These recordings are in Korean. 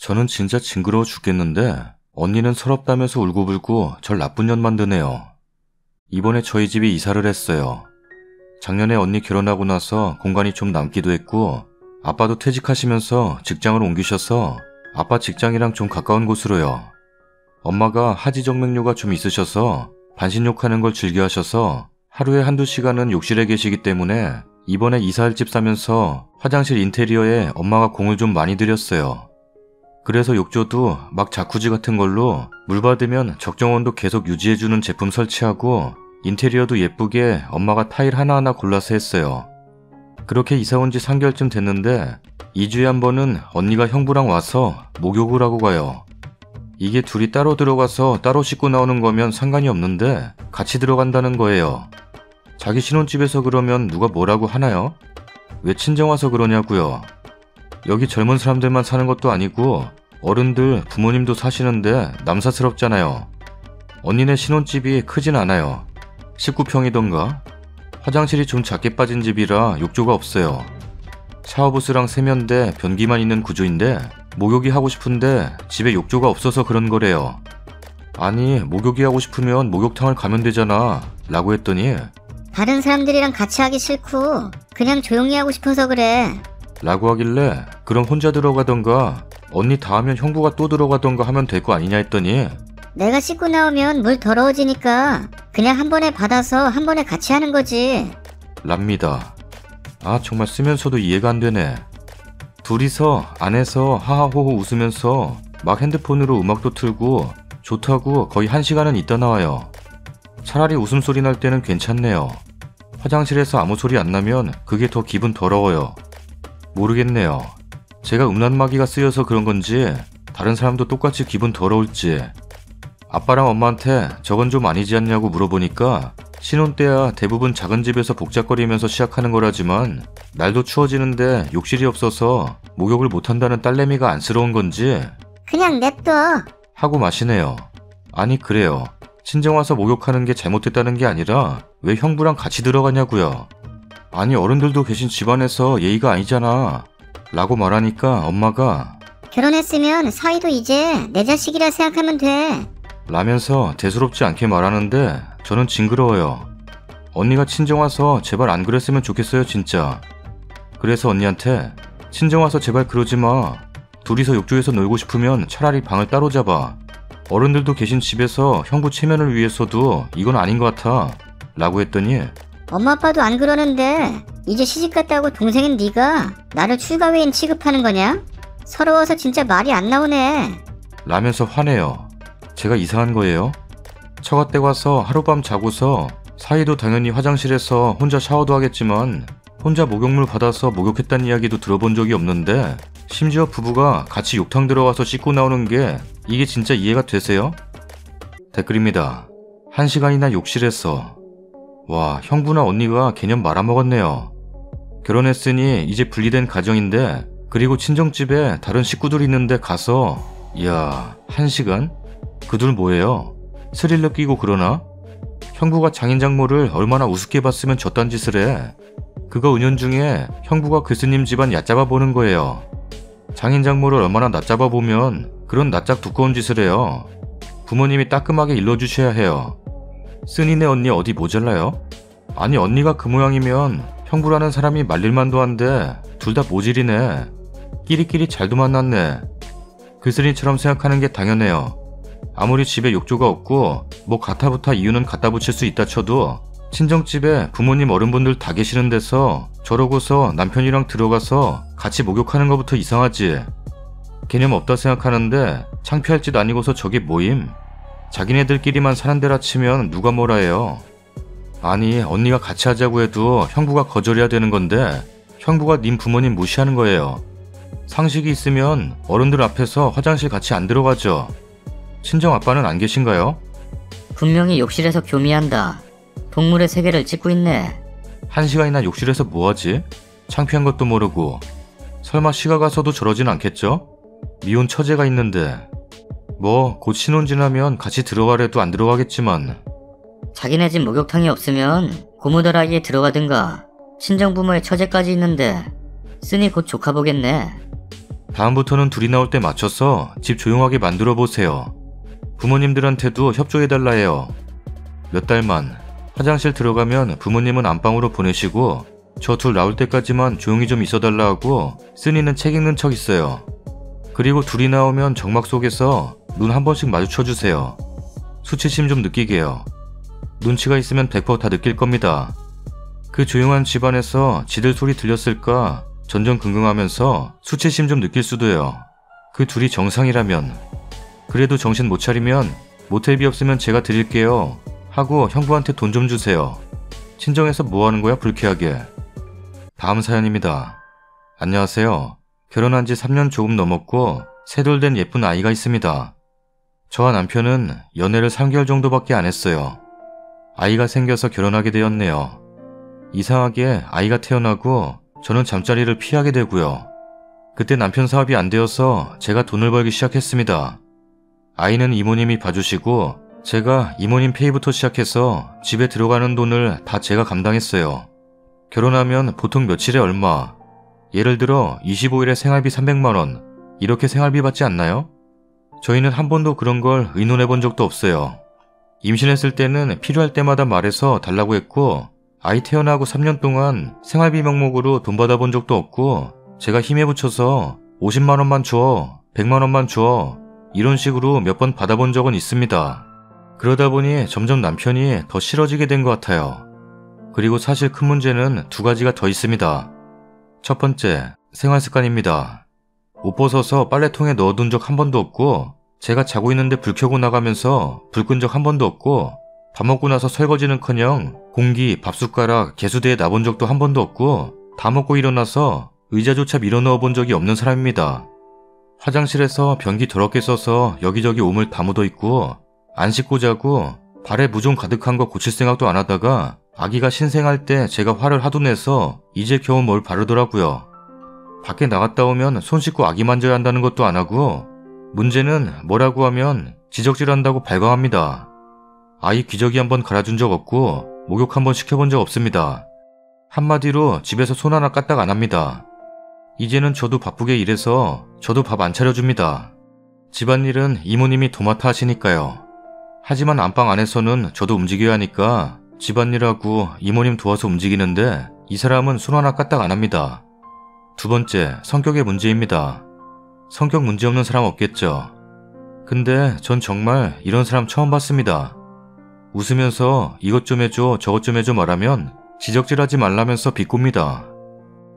저는 진짜 징그러워 죽겠는데 언니는 서럽다면서 울고불고 절 나쁜 년 만드네요. 이번에 저희 집이 이사를 했어요. 작년에 언니 결혼하고 나서 공간이 좀 남기도 했고 아빠도 퇴직하시면서 직장을 옮기셔서 아빠 직장이랑 좀 가까운 곳으로요. 엄마가 하지정맥류가 좀 있으셔서 반신욕하는 걸 즐겨하셔서 하루에 한두 시간은 욕실에 계시기 때문에 이번에 이사할 집 사면서 화장실 인테리어에 엄마가 공을 좀 많이 들였어요. 그래서 욕조도 막 자쿠지 같은 걸로 물 받으면 적정 온도 계속 유지해주는 제품 설치하고 인테리어도 예쁘게 엄마가 타일 하나하나 골라서 했어요. 그렇게 이사 온 지 3개월쯤 됐는데 2주에 한 번은 언니가 형부랑 와서 목욕을 하고 가요. 이게 둘이 따로 들어가서 따로 씻고 나오는 거면 상관이 없는데 같이 들어간다는 거예요. 자기 신혼집에서 그러면 누가 뭐라고 하나요? 왜 친정 와서 그러냐고요. 여기 젊은 사람들만 사는 것도 아니고 어른들, 부모님도 사시는데 남사스럽잖아요. 언니네 신혼집이 크진 않아요. 19평이던가? 화장실이 좀 작게 빠진 집이라 욕조가 없어요. 샤워부스랑 세면대, 변기만 있는 구조인데 목욕이 하고 싶은데 집에 욕조가 없어서 그런 거래요. 아니, 목욕이 하고 싶으면 목욕탕을 가면 되잖아 라고 했더니 다른 사람들이랑 같이 하기 싫고 그냥 조용히 하고 싶어서 그래 라고 하길래 그럼 혼자 들어가던가 언니 다 하면 형부가 또 들어가던가 하면 될 거 아니냐 했더니 내가 씻고 나오면 물 더러워지니까 그냥 한 번에 받아서 한 번에 같이 하는 거지 랍니다. 아, 정말 쓰면서도 이해가 안 되네. 둘이서 안에서 하하호호 웃으면서 막 핸드폰으로 음악도 틀고 좋다고 거의 1시간은 있다 나와요. 차라리 웃음소리 날 때는 괜찮네요. 화장실에서 아무 소리 안 나면 그게 더 기분 더러워요. 모르겠네요. 제가 음란마귀가 쓰여서 그런 건지 다른 사람도 똑같이 기분 더러울지. 아빠랑 엄마한테 저건 좀 아니지 않냐고 물어보니까 신혼 때야 대부분 작은 집에서 복잡거리면서 시작하는 거라지만 날도 추워지는데 욕실이 없어서 목욕을 못한다는 딸내미가 안쓰러운 건지 그냥 냅둬 하고 마시네요. 아니 그래요. 친정 와서 목욕하는 게 잘못됐다는 게 아니라 왜 형부랑 같이 들어가냐고요. 아니 어른들도 계신 집안에서 예의가 아니잖아 라고 말하니까 엄마가 결혼했으면 사이도 이제 내 자식이라 생각하면 돼 라면서 대수롭지 않게 말하는데 저는 징그러워요. 언니가 친정 와서 제발 안 그랬으면 좋겠어요 진짜. 그래서 언니한테 친정 와서 제발 그러지 마. 둘이서 욕조에서 놀고 싶으면 차라리 방을 따로 잡아. 어른들도 계신 집에서 형부 체면을 위해서도 이건 아닌 것 같아 라고 했더니 엄마 아빠도 안 그러는데 이제 시집갔다고 동생인 네가 나를 출가회인 취급하는 거냐? 서러워서 진짜 말이 안 나오네 라면서 화내요. 제가 이상한 거예요? 처갓댁 와서 하룻밤 자고서 사이도 당연히 화장실에서 혼자 샤워도 하겠지만 혼자 목욕물 받아서 목욕했다는 이야기도 들어본 적이 없는데 심지어 부부가 같이 욕탕 들어가서 씻고 나오는 게 이게 진짜 이해가 되세요? 댓글입니다. 1시간이나 욕실에서. 와, 형부나 언니가 개념 말아먹었네요. 결혼했으니 이제 분리된 가정인데 그리고 친정집에 다른 식구들이 있는데 가서 이야 1시간? 그 둘 뭐예요? 스릴러 끼고 그러나? 형부가 장인장모를 얼마나 우습게 봤으면 저딴 짓을 해. 그거 은연중에 형부가 교수님 집안 얕잡아 보는 거예요. 장인장모를 얼마나 낮잡아 보면 그런 낯짝 두꺼운 짓을 해요. 부모님이 따끔하게 일러주셔야 해요. 쓴이네 언니 어디 모자라요? 아니 언니가 그 모양이면 형부라는 사람이 말릴만도 한데 둘 다 모질이네. 끼리끼리 잘도 만났네. 그 쓴이처럼 생각하는 게 당연해요. 아무리 집에 욕조가 없고 뭐 가타부타 이유는 갖다 붙일 수 있다 쳐도 친정집에 부모님 어른분들 다 계시는 데서 저러고서 남편이랑 들어가서 같이 목욕하는 거부터 이상하지. 개념 없다 생각하는데 창피할 짓 아니고서 저게 뭐임? 자기네들끼리만 사는 데라 치면 누가 뭐라 해요. 아니 언니가 같이 하자고 해도 형부가 거절해야 되는 건데 형부가 님 부모님 무시하는 거예요. 상식이 있으면 어른들 앞에서 화장실 같이 안 들어가죠. 친정 아빠는 안 계신가요? 분명히 욕실에서 교미한다. 동물의 세계를 찍고 있네. 1시간이나 욕실에서 뭐하지? 창피한 것도 모르고. 설마 시가 가서도 저러진 않겠죠? 미혼 처제가 있는데. 뭐 곧 신혼 지나면 같이 들어가래도 안 들어가겠지만. 자기네 집 목욕탕이 없으면 고모들 아이에 들어가든가. 친정부모의 처제까지 있는데 쓰니 곧 조카 보겠네. 다음부터는 둘이 나올 때 맞춰서 집 조용하게 만들어 보세요. 부모님들한테도 협조해달라 해요. 몇 달만 화장실 들어가면 부모님은 안방으로 보내시고 저 둘 나올 때까지만 조용히 좀 있어달라 하고 쓴이는 책 읽는 척 있어요. 그리고 둘이 나오면 정막 속에서 눈 한 번씩 마주쳐주세요. 수치심 좀 느끼게요. 눈치가 있으면 100% 다 느낄 겁니다. 그 조용한 집안에서 지들 소리 들렸을까 전전긍긍하면서 수치심 좀 느낄 수도요. 그 둘이 정상이라면. 그래도 정신 못 차리면 모텔비 없으면 제가 드릴게요 하고 형부한테 돈 좀 주세요. 친정에서 뭐 하는 거야 불쾌하게. 다음 사연입니다. 안녕하세요. 결혼한 지 3년 조금 넘었고 셋돌 된 예쁜 아이가 있습니다. 저와 남편은 연애를 3개월 정도밖에 안 했어요. 아이가 생겨서 결혼하게 되었네요. 이상하게 아이가 태어나고 저는 잠자리를 피하게 되고요. 그때 남편 사업이 안 되어서 제가 돈을 벌기 시작했습니다. 아이는 이모님이 봐주시고 제가 이모님 페이부터 시작해서 집에 들어가는 돈을 다 제가 감당했어요. 결혼하면 보통 며칠에 얼마, 예를 들어 25일에 생활비 300만원 이렇게 생활비 받지 않나요? 저희는 한 번도 그런 걸 의논해 본 적도 없어요. 임신했을 때는 필요할 때마다 말해서 달라고 했고 아이 태어나고 3년 동안 생활비 명목으로 돈 받아본 적도 없고 제가 힘에 붙여서 50만원만 줘, 100만원만 줘 이런 식으로 몇 번 받아본 적은 있습니다. 그러다 보니 점점 남편이 더 싫어지게 된 것 같아요. 그리고 사실 큰 문제는 두 가지가 더 있습니다. 첫 번째, 생활 습관입니다. 옷 벗어서 빨래통에 넣어둔 적 한 번도 없고 제가 자고 있는데 불 켜고 나가면서 불 끈 적 한 번도 없고 밥 먹고 나서 설거지는커녕 공기, 밥숟가락, 개수대에 놔본 적도 한 번도 없고 다 먹고 일어나서 의자조차 밀어 넣어 본 적이 없는 사람입니다. 화장실에서 변기 더럽게 써서 여기저기 오물 다 묻어 있고 안 씻고 자고 발에 무좀 가득한 거 고칠 생각도 안 하다가 아기가 신생할 때 제가 화를 하도 내서 이제 겨우 뭘 바르더라고요. 밖에 나갔다 오면 손 씻고 아기 만져야 한다는 것도 안 하고 문제는 뭐라고 하면 지적질한다고 발광합니다. 아이 기저귀 한번 갈아준 적 없고 목욕 한번 시켜본 적 없습니다. 한마디로 집에서 손 하나 까딱 안 합니다. 이제는 저도 바쁘게 일해서 저도 밥 안 차려줍니다. 집안일은 이모님이 도맡아 하시니까요. 하지만 안방 안에서는 저도 움직여야 하니까 집안일하고 이모님 도와서 움직이는데 이 사람은 손 하나 까딱 안 합니다. 두 번째, 성격의 문제입니다. 성격 문제 없는 사람 없겠죠. 근데 전 정말 이런 사람 처음 봤습니다. 웃으면서 이것 좀 해줘 저것 좀 해줘 말하면 지적질하지 말라면서 비꼽니다.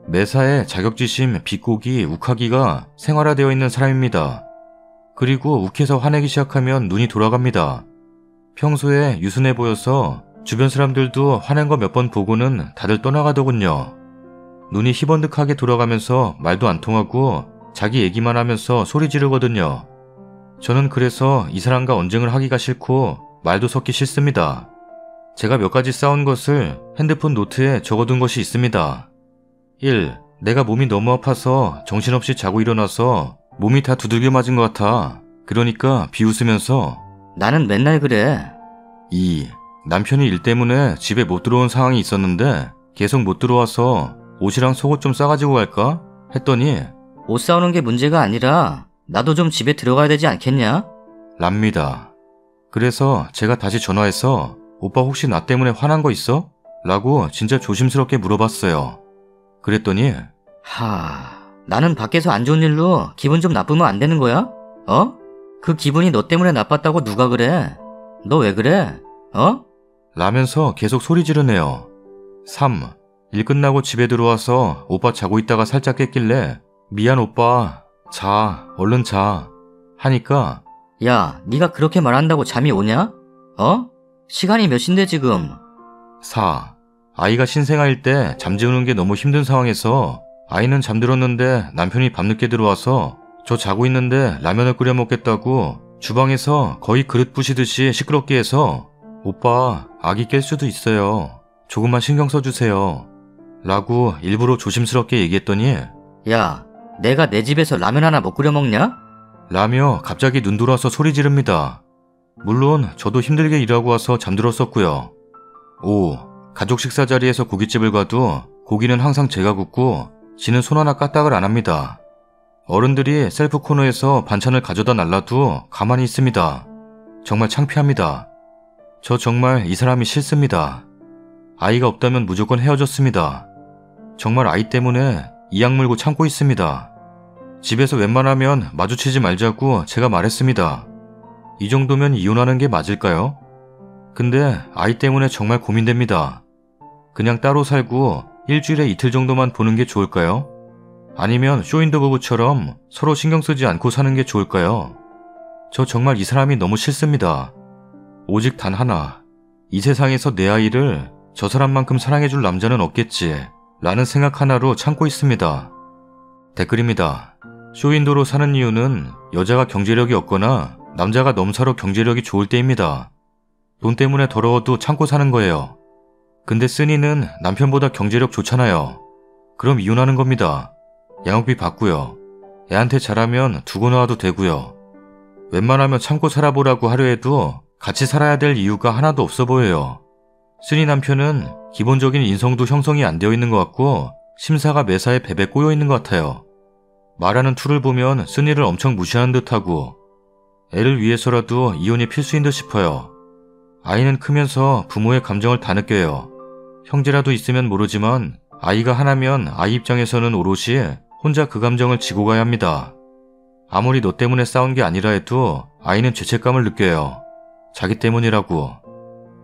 매사에 자격지심, 비꼬기, 욱하기가 생활화되어 있는 사람입니다. 그리고 욱해서 화내기 시작하면 눈이 돌아갑니다. 평소에 유순해 보여서 주변 사람들도 화낸 거 몇 번 보고는 다들 떠나가더군요. 눈이 희번득하게 돌아가면서 말도 안 통하고 자기 얘기만 하면서 소리 지르거든요. 저는 그래서 이 사람과 언쟁을 하기가 싫고 말도 섞기 싫습니다. 제가 몇 가지 싸운 것을 핸드폰 노트에 적어둔 것이 있습니다. 1. 내가 몸이 너무 아파서 정신없이 자고 일어나서 몸이 다 두들겨 맞은 것 같아. 그러니까 비웃으면서 나는 맨날 그래. 2. 남편이 일 때문에 집에 못 들어온 상황이 있었는데 계속 못 들어와서 옷이랑 속옷 좀 싸가지고 갈까? 했더니 옷 사오는 게 문제가 아니라 나도 좀 집에 들어가야 되지 않겠냐? 랍니다. 그래서 제가 다시 전화해서 오빠 혹시 나 때문에 화난 거 있어? 라고 진짜 조심스럽게 물어봤어요. 그랬더니 나는 밖에서 안 좋은 일로 기분 좀 나쁘면 안 되는 거야? 어? 그 기분이 너 때문에 나빴다고 누가 그래? 너 왜 그래? 어? 라면서 계속 소리 지르네요. 3. 일 끝나고 집에 들어와서 오빠 자고 있다가 살짝 깼길래 미안 오빠 자 얼른 자 하니까 야, 네가 그렇게 말한다고 잠이 오냐? 어? 시간이 몇 시인데 지금? 4. 아이가 신생아일 때 잠재우는 게 너무 힘든 상황에서 아이는 잠들었는데 남편이 밤늦게 들어와서 저 자고 있는데 라면을 끓여 먹겠다고 주방에서 거의 그릇 부시듯이 시끄럽게 해서 오빠 아기 깰 수도 있어요. 조금만 신경 써주세요. 라고 일부러 조심스럽게 얘기했더니 야, 내가 내 집에서 라면 하나 못 끓여 먹냐? 라며 갑자기 눈 돌아서 소리 지릅니다. 물론 저도 힘들게 일하고 와서 잠들었었고요. 5. 가족 식사 자리에서 고깃집을 가도 고기는 항상 제가 굽고 지는 손 하나 까딱을 안 합니다. 어른들이 셀프 코너에서 반찬을 가져다 날라도 가만히 있습니다. 정말 창피합니다. 저 정말 이 사람이 싫습니다. 아이가 없다면 무조건 헤어졌습니다. 정말 아이 때문에 이악 물고 참고 있습니다. 집에서 웬만하면 마주치지 말자고 제가 말했습니다. 이 정도면 이혼하는 게 맞을까요? 근데 아이 때문에 정말 고민됩니다. 그냥 따로 살고 일주일에 이틀 정도만 보는 게 좋을까요? 아니면 쇼윈도 부부처럼 서로 신경 쓰지 않고 사는 게 좋을까요? 저 정말 이 사람이 너무 싫습니다. 오직 단 하나, 이 세상에서 내 아이를 저 사람만큼 사랑해줄 남자는 없겠지 라는 생각 하나로 참고 있습니다. 댓글입니다. 쇼윈도로 사는 이유는 여자가 경제력이 없거나 남자가 넘사로 경제력이 좋을 때입니다. 돈 때문에 더러워도 참고 사는 거예요. 근데 쓰니는 남편보다 경제력 좋잖아요. 그럼 이혼하는 겁니다. 양육비 받고요. 애한테 잘하면 두고 놓아도 되고요. 웬만하면 참고 살아보라고 하려 해도 같이 살아야 될 이유가 하나도 없어 보여요. 쓰니 남편은 기본적인 인성도 형성이 안 되어 있는 것 같고 심사가 매사에 베베 꼬여 있는 것 같아요. 말하는 투를 보면 쓰니를 엄청 무시하는 듯하고 애를 위해서라도 이혼이 필수인 듯 싶어요. 아이는 크면서 부모의 감정을 다 느껴요. 형제라도 있으면 모르지만 아이가 하나면 아이 입장에서는 오롯이 혼자 그 감정을 지고 가야 합니다. 아무리 너 때문에 싸운 게 아니라 해도 아이는 죄책감을 느껴요. 자기 때문이라고.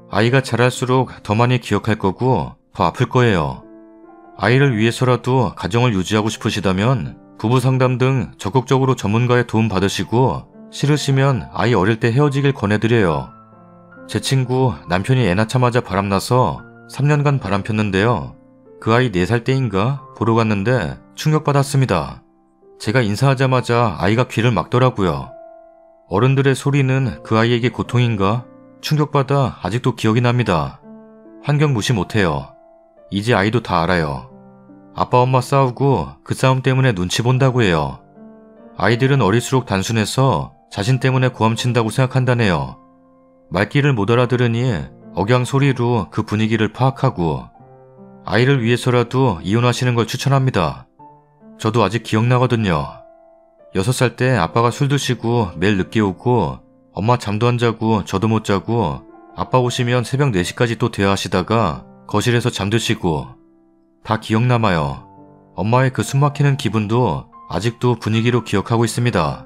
아이가 자랄수록 더 많이 기억할 거고 더 아플 거예요. 아이를 위해서라도 가정을 유지하고 싶으시다면 부부 상담 등 적극적으로 전문가의 도움 받으시고 싫으시면 아이 어릴 때 헤어지길 권해드려요. 제 친구 남편이 애 낳자마자 바람나서 3년간 바람 폈는데요. 그 아이 4살 때인가 보러 갔는데 충격받았습니다. 제가 인사하자마자 아이가 귀를 막더라고요. 어른들의 소리는 그 아이에게 고통인가? 충격받아 아직도 기억이 납니다. 환경 무시 못해요. 이제 아이도 다 알아요. 아빠 엄마 싸우고 그 싸움 때문에 눈치 본다고 해요. 아이들은 어릴수록 단순해서 자신 때문에 고함친다고 생각한다네요. 말귀를 못 알아들으니 억양 소리로 그 분위기를 파악하고 아이를 위해서라도 이혼하시는 걸 추천합니다. 저도 아직 기억나거든요. 6살 때 아빠가 술 드시고 매일 늦게 오고 엄마 잠도 안 자고 저도 못 자고 아빠 오시면 새벽 4시까지 또 대화하시다가 거실에서 잠드시고 다 기억남아요. 엄마의 그 숨막히는 기분도 아직도 분위기로 기억하고 있습니다.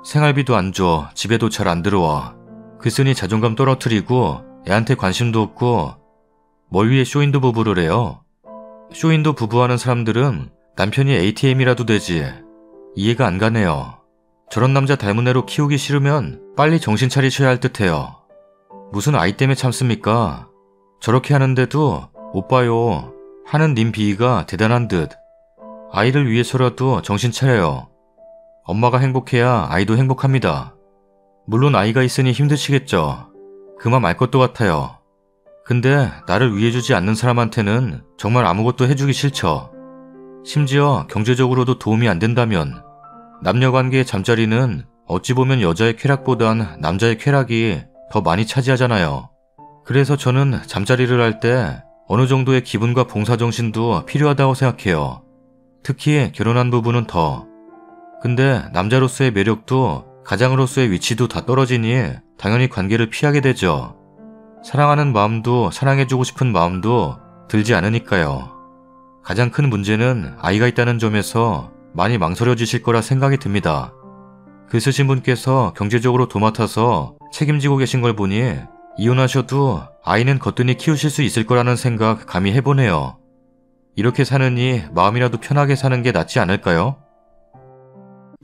생활비도 안 줘, 집에도 잘 안 들어와. 글쓴이 자존감 떨어뜨리고 애한테 관심도 없고 뭘 위해 쇼윈도 부부를 해요? 쇼윈도 부부하는 사람들은 남편이 ATM이라도 되지. 이해가 안 가네요. 저런 남자 닮은 애로 키우기 싫으면 빨리 정신 차리셔야 할 듯해요. 무슨 아이 때문에 참습니까? 저렇게 하는데도 오빠요 하는 님 비위가 대단한 듯. 아이를 위해서라도 정신 차려요. 엄마가 행복해야 아이도 행복합니다. 물론 아이가 있으니 힘드시겠죠. 그만 알 것도 같아요. 근데 나를 위해주지 않는 사람한테는 정말 아무것도 해주기 싫죠. 심지어 경제적으로도 도움이 안 된다면 남녀관계의 잠자리는 어찌 보면 여자의 쾌락보단 남자의 쾌락이 더 많이 차지하잖아요. 그래서 저는 잠자리를 할 때 어느 정도의 기분과 봉사정신도 필요하다고 생각해요. 특히 결혼한 부부는 더. 근데 남자로서의 매력도 가장으로서의 위치도 다 떨어지니 당연히 관계를 피하게 되죠. 사랑하는 마음도 사랑해주고 싶은 마음도 들지 않으니까요. 가장 큰 문제는 아이가 있다는 점에서 많이 망설여지실 거라 생각이 듭니다. 글 쓰신 분께서 경제적으로 도맡아서 책임지고 계신 걸 보니 이혼하셔도 아이는 거뜬히 키우실 수 있을 거라는 생각 감히 해보네요. 이렇게 사느니 마음이라도 편하게 사는 게 낫지 않을까요?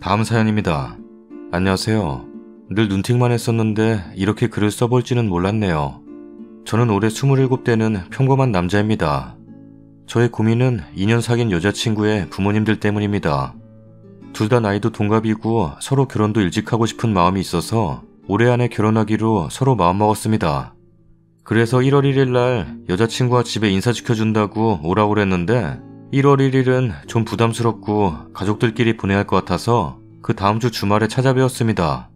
다음 사연입니다. 안녕하세요. 늘 눈팅만 했었는데 이렇게 글을 써볼지는 몰랐네요. 저는 올해 27되는 평범한 남자입니다. 저의 고민은 2년 사귄 여자친구의 부모님들 때문입니다. 둘 다 나이도 동갑이고 서로 결혼도 일찍 하고 싶은 마음이 있어서 올해 안에 결혼하기로 서로 마음먹었습니다. 그래서 1월 1일 날 여자친구가 집에 인사시켜준다고 오라고 그랬는데 1월 1일은 좀 부담스럽고 가족들끼리 보내야 할 것 같아서 그 다음 주 주말에 찾아뵈었습니다.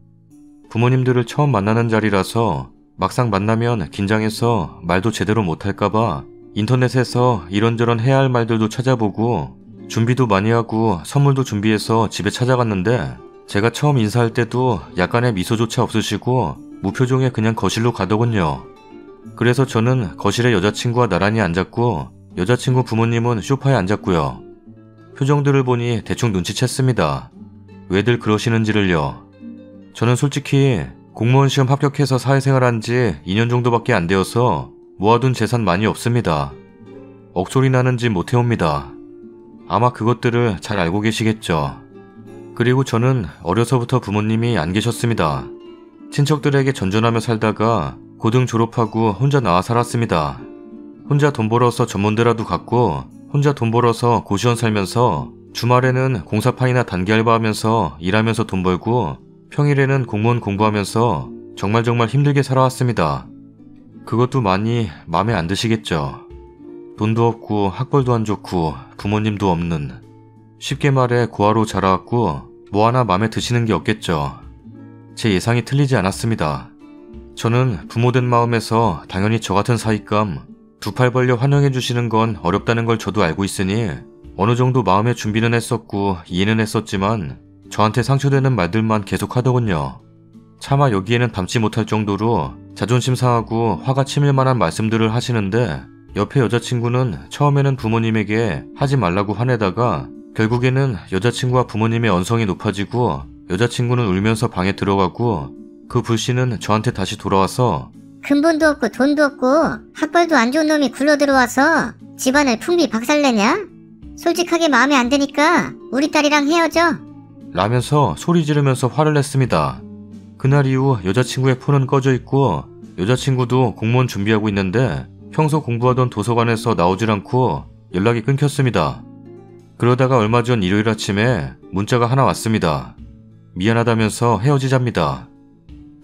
부모님들을 처음 만나는 자리라서 막상 만나면 긴장해서 말도 제대로 못할까봐 인터넷에서 이런저런 해야 할 말들도 찾아보고 준비도 많이 하고 선물도 준비해서 집에 찾아갔는데 제가 처음 인사할 때도 약간의 미소조차 없으시고 무표정에 그냥 거실로 가더군요. 그래서 저는 거실에 여자친구와 나란히 앉았고 여자친구 부모님은 소파에 앉았고요. 표정들을 보니 대충 눈치챘습니다. 왜들 그러시는지를요. 저는 솔직히 공무원 시험 합격해서 사회생활한 지 2년 정도밖에 안 되어서 모아둔 재산 많이 없습니다. 억소리 나는 짓 못해옵니다. 아마 그것들을 잘 알고 계시겠죠. 그리고 저는 어려서부터 부모님이 안 계셨습니다. 친척들에게 전전하며 살다가 고등 졸업하고 혼자 나와 살았습니다. 혼자 돈 벌어서 전문대라도 갔고 혼자 돈 벌어서 고시원 살면서 주말에는 공사판이나 단기 알바하면서 일하면서 돈 벌고 평일에는 공무원 공부하면서 정말 힘들게 살아왔습니다. 그것도 많이 마음에 안 드시겠죠. 돈도 없고 학벌도 안 좋고 부모님도 없는, 쉽게 말해 고아로 자라왔고 뭐 하나 마음에 드시는 게 없겠죠. 제 예상이 틀리지 않았습니다. 저는 부모된 마음에서 당연히 저 같은 사윗감 두 팔 벌려 환영해 주시는 건 어렵다는 걸 저도 알고 있으니 어느 정도 마음의 준비는 했었고 이해는 했었지만 저한테 상처되는 말들만 계속 하더군요. 차마 여기에는 담지 못할 정도로 자존심 상하고 화가 치밀 만한 말씀들을 하시는데 옆에 여자친구는 처음에는 부모님에게 하지 말라고 화내다가 결국에는 여자친구와 부모님의 언성이 높아지고 여자친구는 울면서 방에 들어가고 그 불씨는 저한테 다시 돌아와서 근본도 없고 돈도 없고 학벌도 안 좋은 놈이 굴러들어와서 집안을 풍비 박살내냐? 솔직하게 마음에 안 드니까 우리 딸이랑 헤어져. 라면서 소리 지르면서 화를 냈습니다. 그날 이후 여자친구의 폰은 꺼져 있고 여자친구도 공무원 준비하고 있는데 평소 공부하던 도서관에서 나오질 않고 연락이 끊겼습니다. 그러다가 얼마 전 일요일 아침에 문자가 하나 왔습니다. 미안하다면서 헤어지자입니다.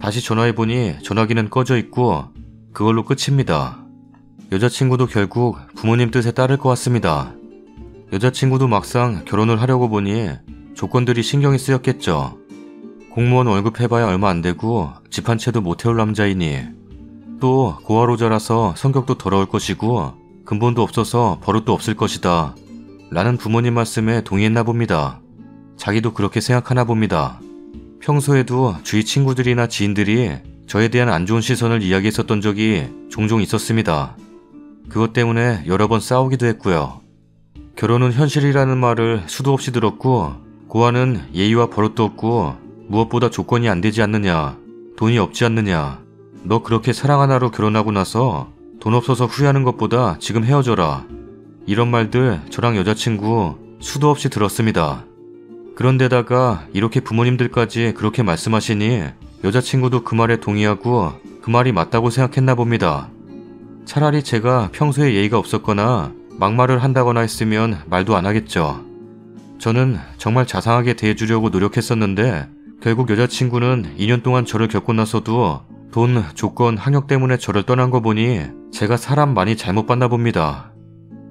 다시 전화해보니 전화기는 꺼져 있고 그걸로 끝입니다. 여자친구도 결국 부모님 뜻에 따를 것 같습니다. 여자친구도 막상 결혼을 하려고 보니 조건들이 신경이 쓰였겠죠. 공무원 월급 해봐야 얼마 안 되고 집 한 채도 못 태울 남자이니 또 고아로 자라서 성격도 더러울 것이고 근본도 없어서 버릇도 없을 것이다 라는 부모님 말씀에 동의했나 봅니다. 자기도 그렇게 생각하나 봅니다. 평소에도 주위 친구들이나 지인들이 저에 대한 안 좋은 시선을 이야기했었던 적이 종종 있었습니다. 그것 때문에 여러 번 싸우기도 했고요. 결혼은 현실이라는 말을 수도 없이 들었고 고아는 예의와 버릇도 없고 무엇보다 조건이 안 되지 않느냐, 돈이 없지 않느냐, 너 그렇게 사랑 하나로 결혼하고 나서 돈 없어서 후회하는 것보다 지금 헤어져라, 이런 말들 저랑 여자친구 수도 없이 들었습니다. 그런데다가 이렇게 부모님들까지 그렇게 말씀하시니 여자친구도 그 말에 동의하고 그 말이 맞다고 생각했나 봅니다. 차라리 제가 평소에 예의가 없었거나 막말을 한다거나 했으면 말도 안 하겠죠. 저는 정말 자상하게 대해주려고 노력했었는데 결국 여자친구는 2년 동안 저를 겪고 나서도 돈, 조건, 학력 때문에 저를 떠난 거 보니 제가 사람 많이 잘못 봤나 봅니다.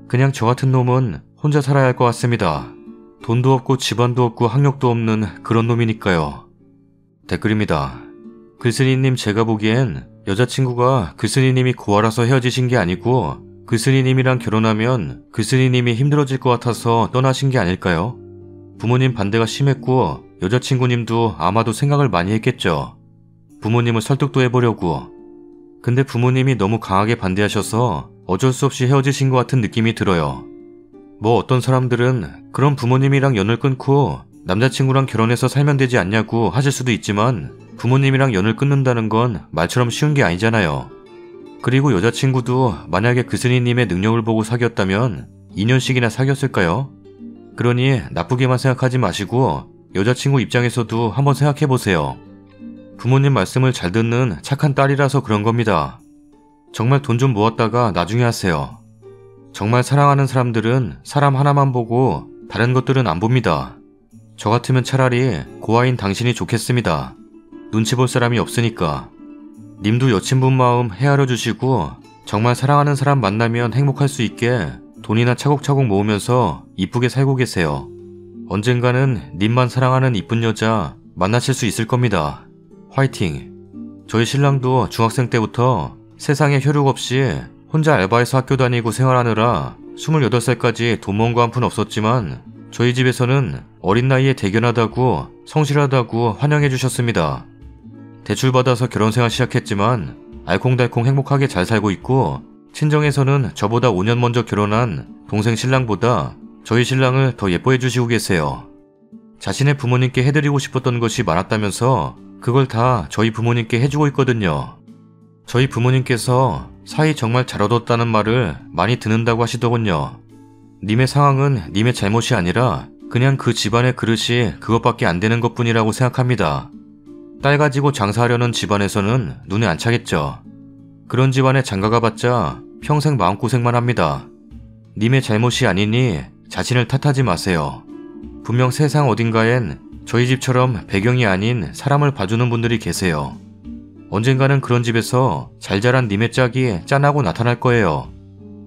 그냥 저 같은 놈은 혼자 살아야 할 것 같습니다. 돈도 없고 집안도 없고 학력도 없는 그런 놈이니까요. 댓글입니다. 글쓴이님, 제가 보기엔 여자친구가 글쓴이님이 고아라서 헤어지신 게 아니고 글쓴이님이랑 결혼하면 글쓴이님이 힘들어질 것 같아서 떠나신 게 아닐까요? 부모님 반대가 심했고 여자친구님도 아마도 생각을 많이 했겠죠. 부모님을 설득도 해보려고. 근데 부모님이 너무 강하게 반대하셔서 어쩔 수 없이 헤어지신 것 같은 느낌이 들어요. 뭐 어떤 사람들은 그런 부모님이랑 연을 끊고 남자친구랑 결혼해서 살면 되지 않냐고 하실 수도 있지만 부모님이랑 연을 끊는다는 건 말처럼 쉬운 게 아니잖아요. 그리고 여자친구도 만약에 글쓴이님의 능력을 보고 사귀었다면 2년씩이나 사귀었을까요? 그러니 나쁘게만 생각하지 마시고 여자친구 입장에서도 한번 생각해보세요. 부모님 말씀을 잘 듣는 착한 딸이라서 그런 겁니다. 정말 돈 좀 모았다가 나중에 하세요. 정말 사랑하는 사람들은 사람 하나만 보고 다른 것들은 안 봅니다. 저 같으면 차라리 고아인 당신이 좋겠습니다. 눈치 볼 사람이 없으니까. 님도 여친분 마음 헤아려 주시고 정말 사랑하는 사람 만나면 행복할 수 있게 돈이나 차곡차곡 모으면서 이쁘게 살고 계세요. 언젠가는 님만 사랑하는 이쁜 여자 만나실 수 있을 겁니다. 화이팅! 저희 신랑도 중학생 때부터 세상에 혈육 없이 혼자 알바해서 학교 다니고 생활하느라 28살까지 돈 먼 거 한 푼 없었지만 저희 집에서는 어린 나이에 대견하다고 성실하다고 환영해 주셨습니다. 대출받아서 결혼생활 시작했지만 알콩달콩 행복하게 잘 살고 있고 친정에서는 저보다 5년 먼저 결혼한 동생 신랑보다 저희 신랑을 더 예뻐해 주시고 계세요. 자신의 부모님께 해드리고 싶었던 것이 많았다면서 그걸 다 저희 부모님께 해주고 있거든요. 저희 부모님께서 사이 정말 잘 얻었다는 말을 많이 듣는다고 하시더군요. 님의 상황은 님의 잘못이 아니라 그냥 그 집안의 그릇이 그것밖에 안 되는 것뿐이라고 생각합니다. 딸 가지고 장사하려는 집안에서는 눈에 안 차겠죠. 그런 집안에 장가가 봤자 평생 마음고생만 합니다. 님의 잘못이 아니니 자신을 탓하지 마세요. 분명 세상 어딘가엔 저희 집처럼 배경이 아닌 사람을 봐주는 분들이 계세요. 언젠가는 그런 집에서 잘 자란 님의 짝이 짠하고 나타날 거예요.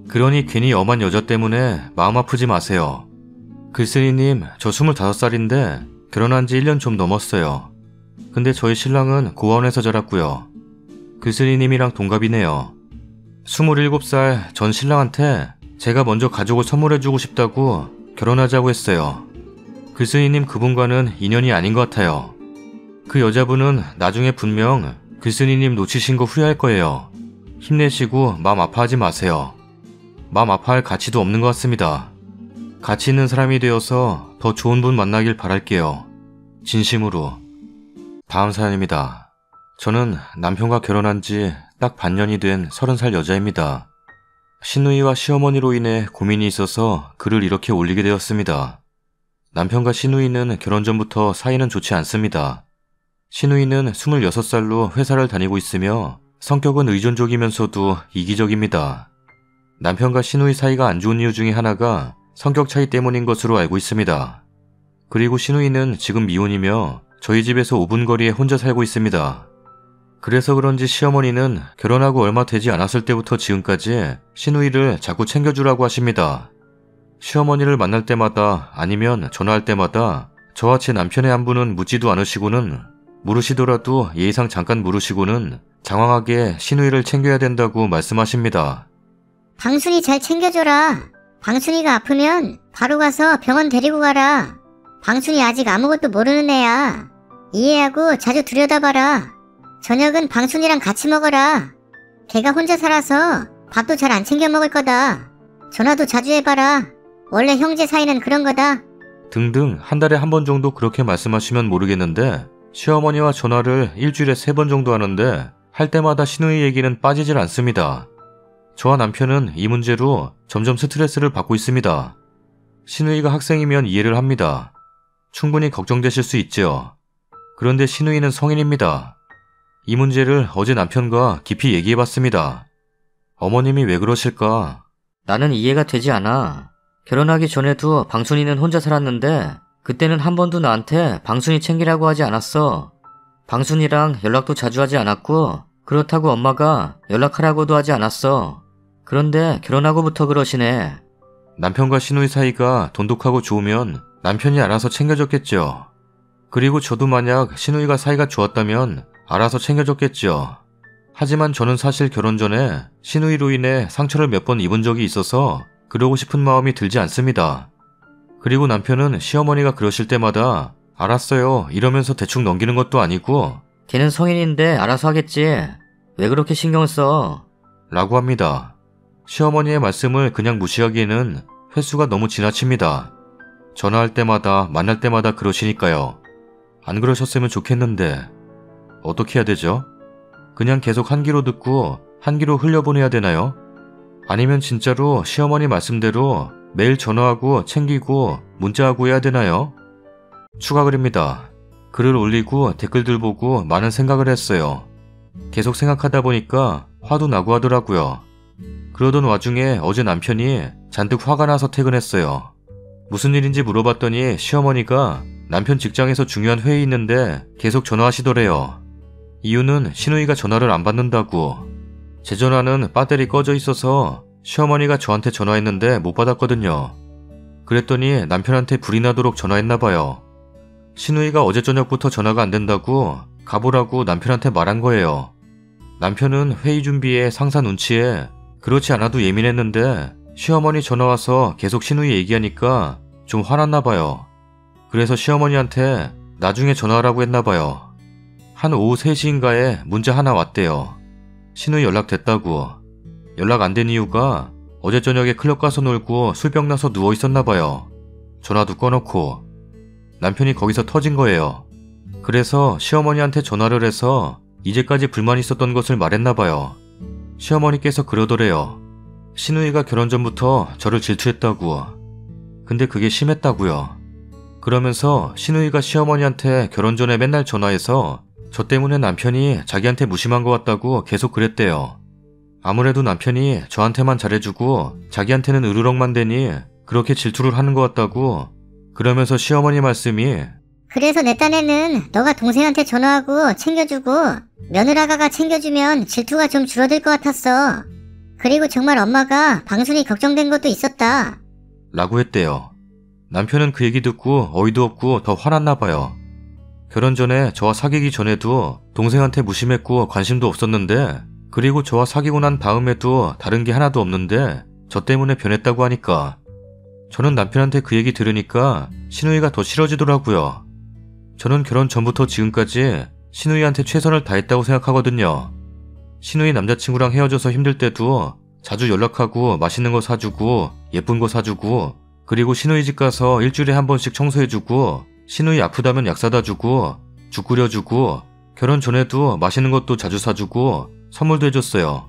그러니 괜히 엄한 여자 때문에 마음 아프지 마세요. 글쓴이님, 저 25살인데 결혼한 지 1년 좀 넘었어요. 근데 저희 신랑은 고아원에서 자랐고요. 글쓴이님이랑 동갑이네요. 27살 전 신랑한테 제가 먼저 가족을 선물해주고 싶다고 결혼하자고 했어요. 글쓴이님 그분과는 인연이 아닌 것 같아요. 그 여자분은 나중에 분명 글쓴이님 놓치신 거 후회할 거예요. 힘내시고 마음 아파하지 마세요. 마음 아파할 가치도 없는 것 같습니다. 가치 있는 사람이 되어서 더 좋은 분 만나길 바랄게요. 진심으로. 다음 사연입니다. 저는 남편과 결혼한 지 딱 반년이 된 30살 여자입니다. 시누이와 시어머니로 인해 고민이 있어서 글을 이렇게 올리게 되었습니다. 남편과 시누이는 결혼 전부터 사이는 좋지 않습니다. 시누이는 26살로 회사를 다니고 있으며 성격은 의존적이면서도 이기적입니다. 남편과 시누이 사이가 안 좋은 이유 중에 하나가 성격 차이 때문인 것으로 알고 있습니다. 그리고 시누이는 지금 미혼이며 저희 집에서 5분 거리에 혼자 살고 있습니다. 그래서 그런지 시어머니는 결혼하고 얼마 되지 않았을 때부터 지금까지 시누이를 자꾸 챙겨주라고 하십니다. 시어머니를 만날 때마다 아니면 전화할 때마다 저와 제 남편의 안부는 묻지도 않으시고는 물으시더라도 예의상 잠깐 물으시고는 장황하게 시누이를 챙겨야 된다고 말씀하십니다. 방순이 잘 챙겨줘라. 방순이가 아프면 바로 가서 병원 데리고 가라. 방순이 아직 아무것도 모르는 애야. 이해하고 자주 들여다봐라. 저녁은 방순이랑 같이 먹어라. 걔가 혼자 살아서 밥도 잘 안 챙겨 먹을 거다. 전화도 자주 해봐라. 원래 형제 사이는 그런 거다. 등등 한 달에 한 번 정도 그렇게 말씀하시면 모르겠는데 시어머니와 전화를 일주일에 3번 정도 하는데 할 때마다 시누이 얘기는 빠지질 않습니다. 저와 남편은 이 문제로 점점 스트레스를 받고 있습니다. 시누이가 학생이면 이해를 합니다. 충분히 걱정되실 수 있죠. 그런데 시누이는 성인입니다. 이 문제를 어제 남편과 깊이 얘기해봤습니다. 어머님이 왜 그러실까? 나는 이해가 되지 않아. 결혼하기 전에도 방순이는 혼자 살았는데 그때는 한 번도 나한테 방순이 챙기라고 하지 않았어. 방순이랑 연락도 자주 하지 않았고 그렇다고 엄마가 연락하라고도 하지 않았어. 그런데 결혼하고부터 그러시네. 남편과 시누이 사이가 돈독하고 좋으면 남편이 알아서 챙겨줬겠죠. 그리고 저도 만약 시누이가 사이가 좋았다면 알아서 챙겨줬겠죠. 하지만 저는 사실 결혼 전에 시누이로 인해 상처를 몇 번 입은 적이 있어서 그러고 싶은 마음이 들지 않습니다. 그리고 남편은 시어머니가 그러실 때마다 알았어요 이러면서 대충 넘기는 것도 아니고 걔는 성인인데 알아서 하겠지. 왜 그렇게 신경을 써? 라고 합니다. 시어머니의 말씀을 그냥 무시하기에는 횟수가 너무 지나칩니다. 전화할 때마다 만날 때마다 그러시니까요. 안 그러셨으면 좋겠는데 어떻게 해야 되죠? 그냥 계속 한 귀로 듣고 한 귀로 흘려보내야 되나요? 아니면 진짜로 시어머니 말씀대로 매일 전화하고 챙기고 문자하고 해야 되나요? 추가 글입니다. 글을 올리고 댓글들 보고 많은 생각을 했어요. 계속 생각하다 보니까 화도 나고 하더라고요. 그러던 와중에 어제 남편이 잔뜩 화가 나서 퇴근했어요. 무슨 일인지 물어봤더니 시어머니가 남편 직장에서 중요한 회의 있는데 계속 전화하시더래요. 이유는 시누이가 전화를 안 받는다고. 제 전화는 배터리 꺼져 있어서 시어머니가 저한테 전화했는데 못 받았거든요. 그랬더니 남편한테 불이 나도록 전화했나봐요. 시누이가 어제 저녁부터 전화가 안 된다고 가보라고 남편한테 말한 거예요. 남편은 회의 준비에 상사 눈치에 그렇지 않아도 예민했는데 시어머니 전화와서 계속 신우이 얘기하니까 좀 화났나 봐요. 그래서 시어머니한테 나중에 전화하라고 했나 봐요. 한 오후 3시인가에 문자 하나 왔대요. 신우이 연락됐다고. 연락 안 된 이유가 어제 저녁에 클럽 가서 놀고 술병 나서 누워 있었나 봐요. 전화도 꺼놓고. 남편이 거기서 터진 거예요. 그래서 시어머니한테 전화를 해서 이제까지 불만이 있었던 것을 말했나 봐요. 시어머니께서 그러더래요. 신우이가 결혼 전부터 저를 질투했다고. 근데 그게 심했다고요. 그러면서 신우이가 시어머니한테 결혼 전에 맨날 전화해서 저 때문에 남편이 자기한테 무심한 것 같다고 계속 그랬대요. 아무래도 남편이 저한테만 잘해주고 자기한테는 으르렁만 대니 그렇게 질투를 하는 것 같다고. 그러면서 시어머니 말씀이 그래서 내 딴에는 너가 동생한테 전화하고 챙겨주고 며느라가가 챙겨주면 질투가 좀 줄어들 것 같았어. 그리고 정말 엄마가 방순이 걱정된 것도 있었다. 라고 했대요. 남편은 그 얘기 듣고 어이도 없고 더 화났나 봐요. 결혼 전에 저와 사귀기 전에도 동생한테 무심했고 관심도 없었는데, 그리고 저와 사귀고 난 다음에도 다른 게 하나도 없는데 저 때문에 변했다고 하니까 저는 남편한테 그 얘기 들으니까 신우이가 더 싫어지더라고요. 저는 결혼 전부터 지금까지 신우이한테 최선을 다했다고 생각하거든요. 신우이 남자친구랑 헤어져서 힘들 때도 자주 연락하고 맛있는 거 사주고 예쁜 거 사주고, 그리고 신우이 집 가서 일주일에 한 번씩 청소해주고, 신우이 아프다면 약 사다 주고 죽 끓여주고, 결혼 전에도 맛있는 것도 자주 사주고 선물도 해줬어요.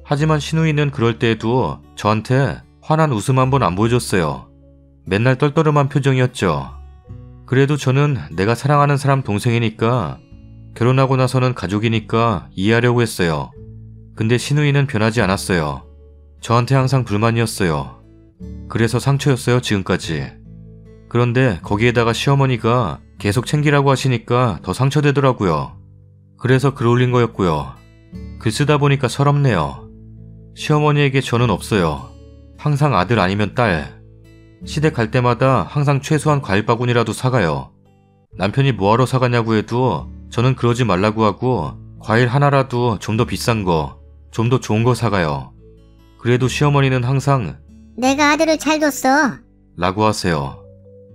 하지만 신우이는 그럴 때에도 저한테 환한 웃음 한 번 안 보여줬어요. 맨날 떨떠름한 표정이었죠. 그래도 저는 내가 사랑하는 사람 동생이니까, 결혼하고 나서는 가족이니까 이해하려고 했어요. 근데 신우이는 변하지 않았어요. 저한테 항상 불만이었어요. 그래서 상처였어요, 지금까지. 그런데 거기에다가 시어머니가 계속 챙기라고 하시니까 더 상처되더라고요. 그래서 글 올린 거였고요. 글 쓰다 보니까 서럽네요. 시어머니에게 저는 없어요. 항상 아들 아니면 딸. 시댁 갈 때마다 항상 최소한 과일 바구니라도 사가요. 남편이 뭐하러 사가냐고 해도 저는 그러지 말라고 하고 과일 하나라도 좀 더 비싼 거, 좀 더 좋은 거 사가요. 그래도 시어머니는 항상 내가 아들을 잘 뒀어. 라고 하세요.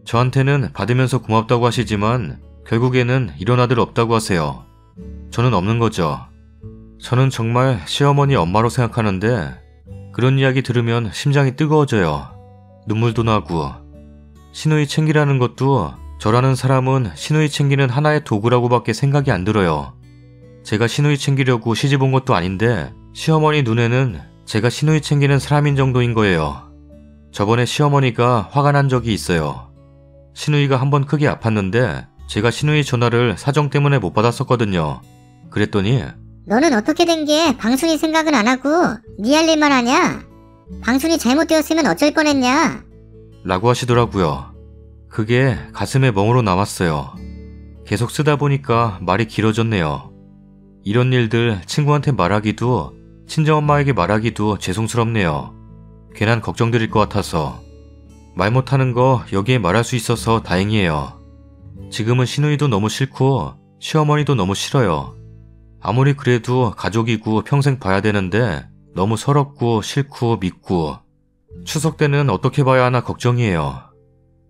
저한테는 받으면서 고맙다고 하시지만 결국에는 이런 아들 없다고 하세요. 저는 없는 거죠. 저는 정말 시어머니 엄마로 생각하는데 그런 이야기 들으면 심장이 뜨거워져요. 눈물도 나고. 신우이 챙기라는 것도 저라는 사람은 신우이 챙기는 하나의 도구라고밖에 생각이 안 들어요. 제가 신우이 챙기려고 시집 온 것도 아닌데 시어머니 눈에는 제가 신우이 챙기는 사람인 정도인 거예요. 저번에 시어머니가 화가 난 적이 있어요. 신우이가 한번 크게 아팠는데 제가 신우이 전화를 사정 때문에 못 받았었거든요. 그랬더니 너는 어떻게 된 게 방순이 생각은 안 하고 네 할 일만 하냐? 방순이 잘못되었으면 어쩔 뻔했냐? 라고 하시더라고요. 그게 가슴에 멍으로 남았어요. 계속 쓰다 보니까 말이 길어졌네요. 이런 일들 친구한테 말하기도, 친정엄마에게 말하기도 죄송스럽네요. 괜한 걱정드릴 것 같아서. 말 못하는 거 여기에 말할 수 있어서 다행이에요. 지금은 신우이도 너무 싫고 시어머니도 너무 싫어요. 아무리 그래도 가족이고 평생 봐야 되는데 너무 서럽고 싫고 밉고, 추석 때는 어떻게 봐야 하나 걱정이에요.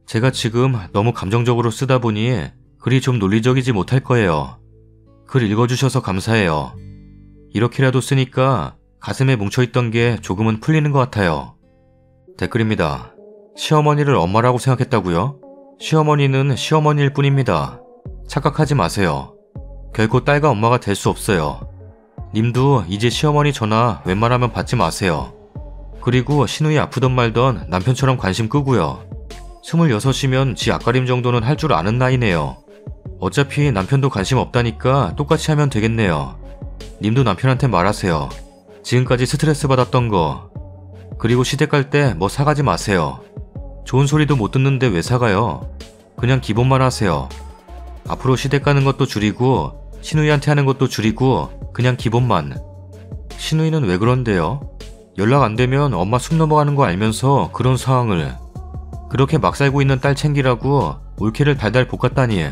제가 지금 너무 감정적으로 쓰다 보니 글이 좀 논리적이지 못할 거예요. 글 읽어주셔서 감사해요. 이렇게라도 쓰니까 가슴에 뭉쳐있던 게 조금은 풀리는 것 같아요. 댓글입니다. 시어머니를 엄마라고 생각했다고요? 시어머니는 시어머니일 뿐입니다. 착각하지 마세요. 결코 딸과 엄마가 될 수 없어요. 님도 이제 시어머니 전화 웬만하면 받지 마세요. 그리고 신우이 아프던 말던 남편처럼 관심 끄고요. 26이면 지 앞가림 정도는 할 줄 아는 나이네요. 어차피 남편도 관심 없다니까 똑같이 하면 되겠네요. 님도 남편한테 말하세요. 지금까지 스트레스 받았던 거. 그리고 시댁 갈 때 뭐 사가지 마세요. 좋은 소리도 못 듣는데 왜 사가요? 그냥 기본만 하세요. 앞으로 시댁 가는 것도 줄이고 신우이한테 하는 것도 줄이고 그냥 기본만. 신우이는 왜 그런데요? 연락 안 되면 엄마 숨 넘어가는 거 알면서 그런 상황을. 그렇게 막 살고 있는 딸 챙기라고 올케를 달달 볶았다니.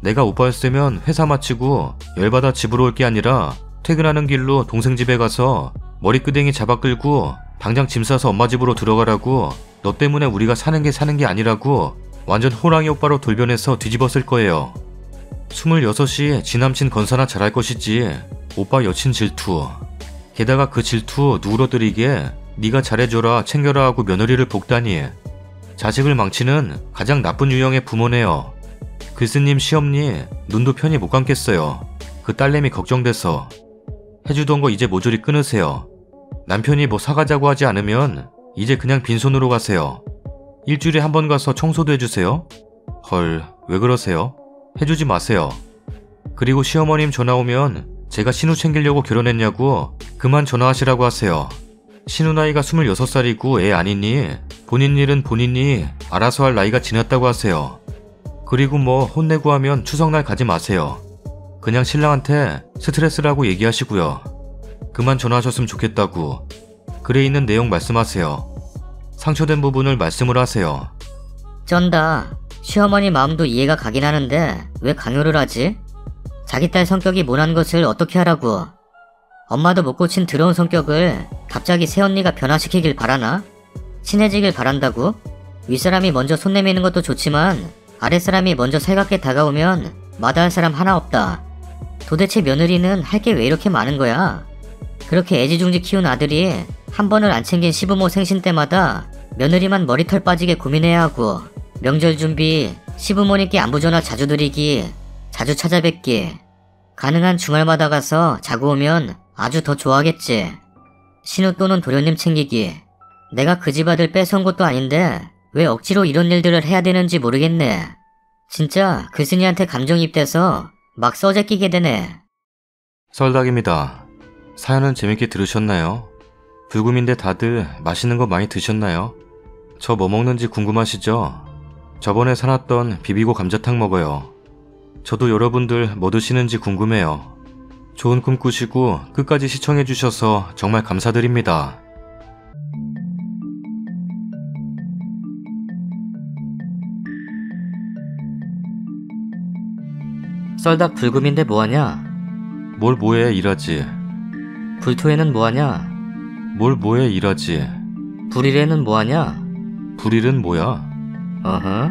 내가 오빠였으면 회사 마치고 열받아 집으로 올 게 아니라 퇴근하는 길로 동생 집에 가서 머리끄댕이 잡아 끌고 당장 짐 싸서 엄마 집으로 들어가라고. 너 때문에 우리가 사는 게 아니라고 완전 호랑이 오빠로 돌변해서 뒤집었을 거예요. 26이 지 남친 건사나 잘할 것이지 오빠 여친 질투. 게다가 그 질투 누그러뜨리게 네가 잘해줘라 챙겨라 하고 며느리를 볶다니. 자식을 망치는 가장 나쁜 유형의 부모네요. 글쓰님 시엄니 눈도 편히 못 감겠어요. 그 딸내미 걱정돼서. 해주던 거 이제 모조리 끊으세요. 남편이 뭐 사가자고 하지 않으면 이제 그냥 빈손으로 가세요. 일주일에 한 번 가서 청소도 해주세요. 헐, 왜 그러세요? 해주지 마세요. 그리고 시어머님 전화 오면 제가 신우 챙기려고 결혼했냐고 그만 전화하시라고 하세요. 신우 나이가 26살이고 애 아니니 본인 일은 본인이 알아서 할 나이가 지났다고 하세요. 그리고 뭐 혼내고 하면 추석날 가지 마세요. 그냥 신랑한테 스트레스라고 얘기하시고요. 그만 전화하셨으면 좋겠다고. 글에 있는 내용 말씀하세요. 상처된 부분을 말씀을 하세요. 쩐다. 시어머니 마음도 이해가 가긴 하는데 왜 강요를 하지? 자기 딸 성격이 모난 것을 어떻게 하라고. 엄마도 못 고친 더러운 성격을 갑자기 새언니가 변화시키길 바라나? 친해지길 바란다고? 윗사람이 먼저 손 내미는 것도 좋지만 아랫사람이 먼저 살갑게 다가오면 마다할 사람 하나 없다. 도대체 며느리는 할 게 왜 이렇게 많은 거야? 그렇게 애지중지 키운 아들이 한 번을 안 챙긴 시부모 생신 때마다 며느리만 머리털 빠지게 고민해야 하고, 명절 준비, 시부모님께 안부 전화 자주 드리기, 자주 찾아뵙기, 가능한 주말마다 가서 자고 오면 아주 더 좋아하겠지. 신우 또는 도련님 챙기기. 내가 그 집 아들 뺏어온 것도 아닌데 왜 억지로 이런 일들을 해야 되는지 모르겠네. 진짜 글쓴이한테 감정이입돼서 막 써재 끼게 되네. 썰닭입니다. 사연은 재밌게 들으셨나요? 불금인데 다들 맛있는 거 많이 드셨나요? 저 뭐 먹는지 궁금하시죠? 저번에 사놨던 비비고 감자탕 먹어요. 저도 여러분들 뭐 드시는지 궁금해요. 좋은 꿈 꾸시고 끝까지 시청해주셔서 정말 감사드립니다. 썰닭 불금인데 뭐하냐? 뭘 뭐해 일하지. 불토에는 뭐하냐? 뭘 뭐해 일하지. 불일에는 뭐하냐? 불일은 뭐야? 어허.